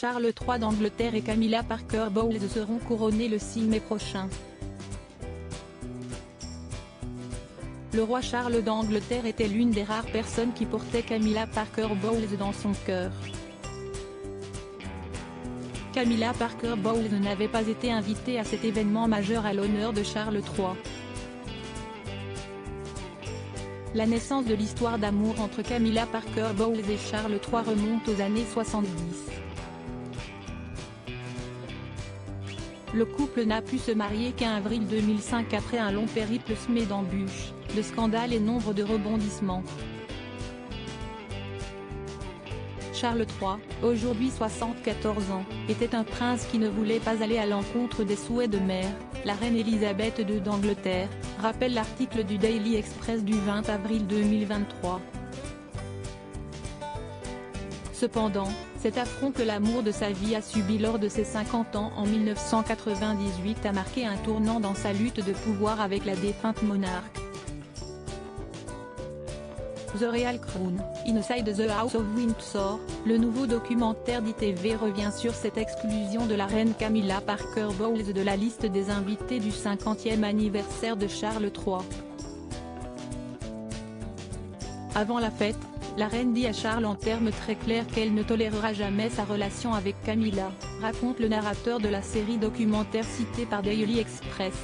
Charles III d'Angleterre et Camilla Parker Bowles seront couronnés le 6 mai prochain. Le roi Charles d'Angleterre était l'une des rares personnes qui portait Camilla Parker Bowles dans son cœur. Camilla Parker Bowles n'avait pas été invitée à cet événement majeur à l'honneur de Charles III. La naissance de l'histoire d'amour entre Camilla Parker Bowles et Charles III remonte aux années 70. Le couple n'a pu se marier qu'en avril 2005 après un long périple semé d'embûches, de scandales et nombre de rebondissements. Charles III, aujourd'hui 74 ans, était un prince qui ne voulait pas aller à l'encontre des souhaits de mère, la reine Elisabeth II d'Angleterre, rappelle l'article du Daily Express du 20 avril 2023. Cependant, cet affront que l'amour de sa vie a subi lors de ses 50 ans en 1998 a marqué un tournant dans sa lutte de pouvoir avec la défunte monarque. The Royal Crown, Inside the House of Windsor, le nouveau documentaire d'ITV revient sur cette exclusion de la reine Camilla Parker Bowles de la liste des invités du 50e anniversaire de Charles III. Avant la fête, la reine dit à Charles en termes très clairs qu'elle ne tolérera jamais sa relation avec Camilla, raconte le narrateur de la série documentaire citée par Daily Express.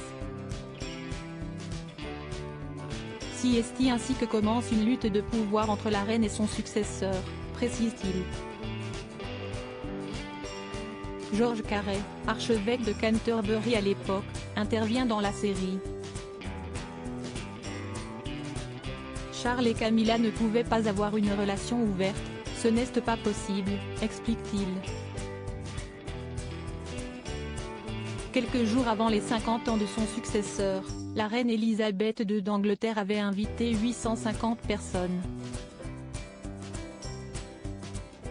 C'est ainsi que commence une lutte de pouvoir entre la reine et son successeur, précise-t-il. George Carey, archevêque de Canterbury à l'époque, intervient dans la série. Charles et Camilla ne pouvaient pas avoir une relation ouverte, ce n'est pas possible, explique-t-il. Quelques jours avant les 50 ans de son successeur, la reine Elisabeth II d'Angleterre avait invité 850 personnes.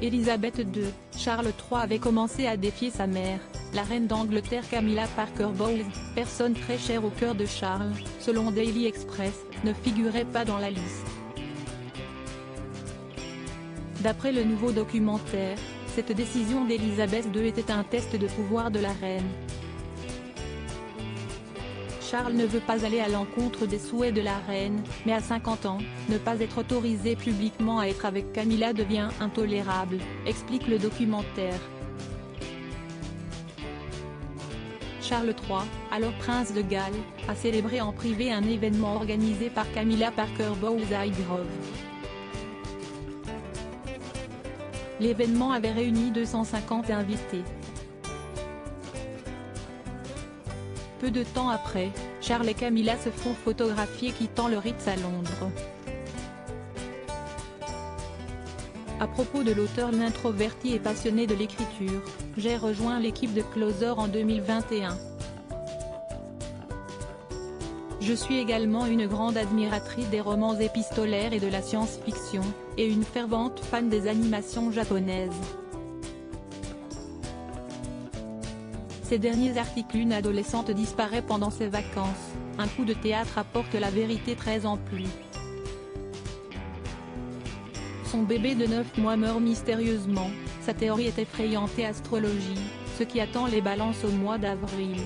Elisabeth II, Charles III avait commencé à défier sa mère, la reine d'Angleterre Camilla Parker Bowles, personne très chère au cœur de Charles, selon Daily Express, ne figurait pas dans la liste. D'après le nouveau documentaire, cette décision d'Elisabeth II était un test de pouvoir de la reine. Charles ne veut pas aller à l'encontre des souhaits de la reine, mais à 50 ans, ne pas être autorisé publiquement à être avec Camilla devient intolérable, explique le documentaire. Charles III, alors prince de Galles, a célébré en privé un événement organisé par Camilla Parker Bowles à Highgrove. L'événement avait réuni 250 invités. Peu de temps après, Charles et Camilla se font photographier quittant le Ritz à Londres. À propos de l'auteur introverti et passionné de l'écriture, j'ai rejoint l'équipe de Closer en 2021. Je suis également une grande admiratrice des romans épistolaires et de la science-fiction, et une fervente fan des animations japonaises. Ces derniers articles, une adolescente disparaît pendant ses vacances, un coup de théâtre apporte la vérité 13 ans plus. Son bébé de 9 mois meurt mystérieusement, sa théorie est effrayante et astrologie, ce qui attend les balances au mois d'avril.